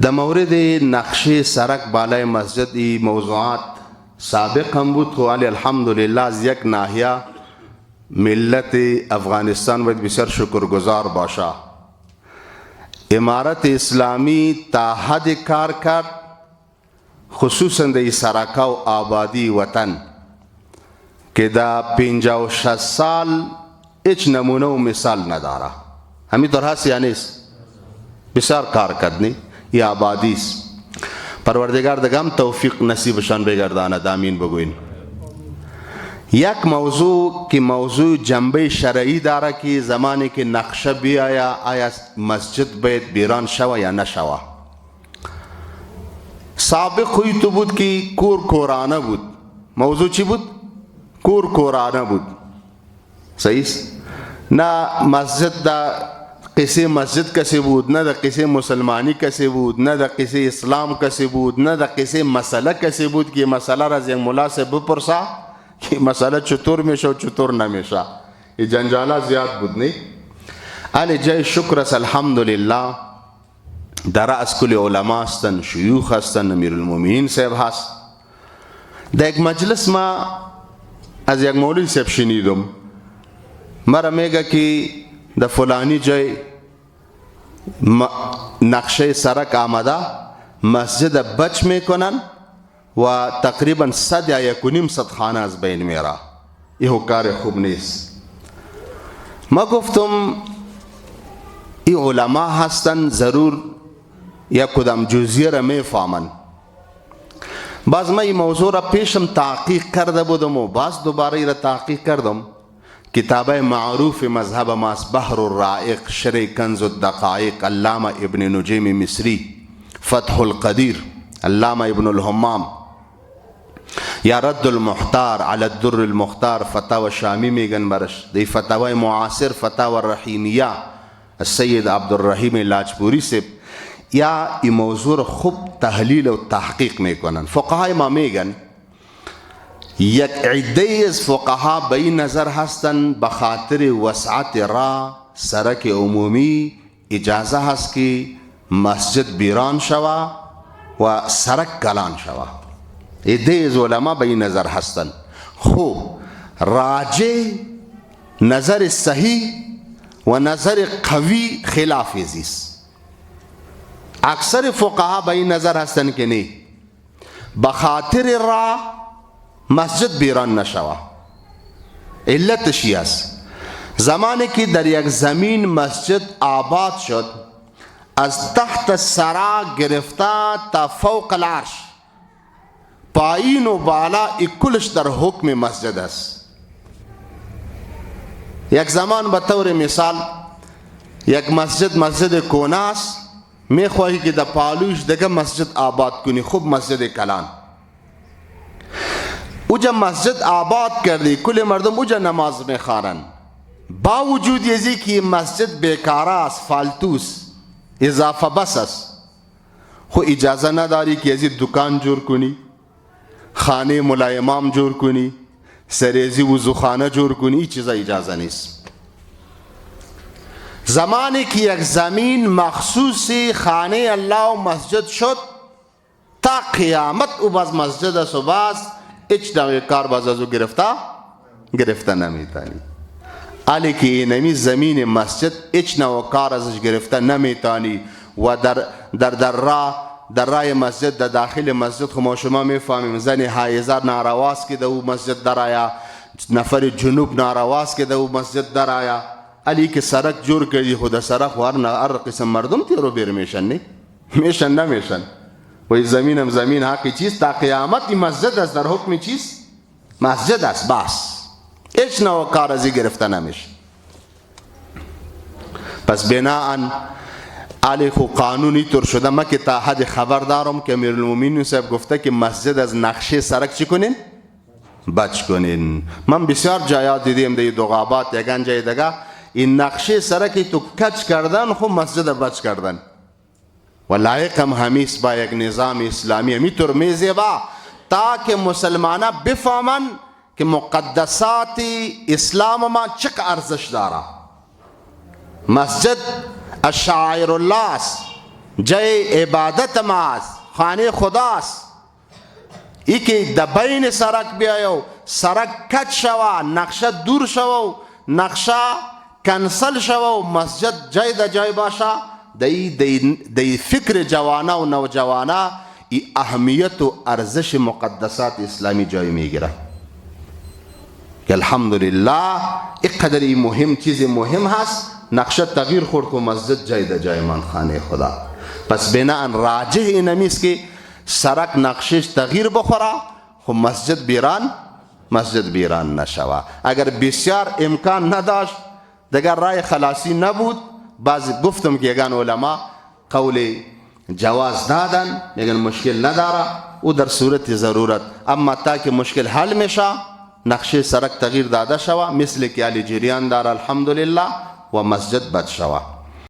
در مورد نقشه سرک بالای مسجد ای موضوعات سابق هم بود خو ولی الحمدلله از یک ناحیه ملت افغانستان باید بسیار شکرگزار باشه. امارت اسلامی تا حد کار کرد، خصوصا در سرکا و آبادی وطن که در 56 سال هیچ نمونه و مثال نداره. همین طور هست یا نیست؟ بسیار کار کردنی یا آبادی است. پروردگار دگم توفیق نصیبشان بگرداند، آمین بگوین. یک موضوع که موضوع جنبه شرعی داره که زمانی که نقشه بیایا آیا مسجد باید بیران شوه یا نشوه. سابق خوی تو بود که کور کورانه بود. موضوع چی بود؟ کور کورانه بود. صحیح است؟ نه مسجد دا قصه مسجد کسی بود، نه دا قصه مسلمانی کسی بود، نه دا قصه اسلام کسی بود، نه دا قصه مسئله کسی بود که مسئله را از یک ملا سے بپرسا که مسئله چطور میشه و چطور نمیشه. این جنجالا زیاد بود نی. علی جای شکر است الحمدلله در از کل علما هستن، شیوخ هستن، امیر المؤمنین صاحب هست. در یک مجلس ما از یک مولوی صاحب شنیدم، مرا میگه که در فلانی جای نقشه سرک آمده، مسجد بچ میکنن و تقریبا 100 یا 1.5 خانه از بین میره. این کار خوب نیست. ما گفتم این علما هستن، ضرور یا کدام جزئیه را میفهمن. باز ما این موضوع را پیشم تحقیق کرده بودم و باز دوباره را تحقیق کردم. کتاب معروف مذهب ماست، بحر الرائق، شرح کنز الدقائق، علامه ابن نجیم مصری، فتح القدیر، علامه ابن الهمام، یا رد المحتار على الدر المختار، فتاوى شامی میگن برش، دی فتاوى معاصر، فتاوى الرحیمیه السید عبدالرحیم لاجپوری سے. یا این موضوع خوب تحلیل و تحقیق میکنن. فقهای ما میگن یک عده از فقها به این نظر هستن بخاطر وسعت را سرک عمومی اجازه هست که مسجد بیران شوه و سرک کلان شوه. عده از علما به این نظر هستن. خوب راجع نظر صحیح و نظر قوی خلاف ازیست. اکثر فقها به این نظر هستن که نه، بخاطر را مسجد بیران نشوه. علتش این است زمانی که در یک زمین مسجد آباد شد، از تحت سرا گرفته تا فوق العرش، پایین و بالا کلش در حکم مسجد است. یک زمان به طور مثال یک مسجد کونه است، میخواهی که در پالوش دیگه مسجد آباد کنی، خوب مسجد کلان. اوجا مسجد آباد کردی، کل مردم اوجا نماز میخوانن، با وجود یزی که مسجد بیکاره است، فالتوس، اضافه بس است، خو اجازه نداری که یزی دکان جور کنی، خانه مولای امام جور کنی، سریزی وضوخانه جور کنی. این چیزا اجازه نیست. زمانی که یک زمین مخصوصی خانه الله و مسجد شد، تا قیامت او باز مسجد است و باز هیچ نوع کار باز از او گرفته نمیتانی. علی که اینمی زمین مسجد هیچ نوع کار ازش گرفته نمیتانی و در راه مسجد، در داخل مسجد خو شما میفهمیم زن حایضه نارواز که در او مسجد در آیا، نفر جنوب نارواز که در او مسجد در آیا. علی که سرک جور کردی، خود سرک هر قسم مردم تیرو بیر میشن، نی میشن نمیشن. و زمین هم زمین حقی چیست تا قیامت. این مسجد است، در حکم چیست؟ مسجد است. بس هیچ نوع کار ازی گرفته نمیشه. پس بناهن علی خو قانونی طور شده. ما که تا حد خبر دارم که امیر المؤمنین صاحب گفته که مسجد از نقشه سرک چی کنین؟ بچ کنین. من بسیار جایات دیدیم در دوغابات یگان جای دگه این نقشه سرکی تو کچ کردن، خو مسجد بچ کردن. و لایق هم همیست با یک نظام اسلامی همیطور میزیبا تاکہ مسلمانا بفهمن که مقدسات اسلام ما چق ارزش داره. مسجد الشعائر الله است، جای عبادت ماست، خانه خداست. ای که د بین سرک بیایو، سرک کج شوه، نقشه دور شوه، نقشه کنسل شوه، مسجد جای د جای باشه. دی فکر جوانه و نوجوانه ای اهمیت و ارزش مقدسات اسلامی جای میگیره که الحمدلله اینقدر ای مهم چیز مهم هست. نقشه تغییر خورد که مسجد جای د جای من خانه خدا. پس بناء راجح اینمیست که سرک نقشش تغییر بخوره خب مسجد بیران نشوه. اگر بسیار امکان نداشت دیگر رای خلاصی نبود، بعض گفتم که یگان علما قول جواز دادن، میگن مشکل نداره او در صورت ضرورت، اما تا که مشکل حل میشه نقشه سرک تغییر داده شوه مثل که علی جریان داره الحمدلله و مسجد بد شوه.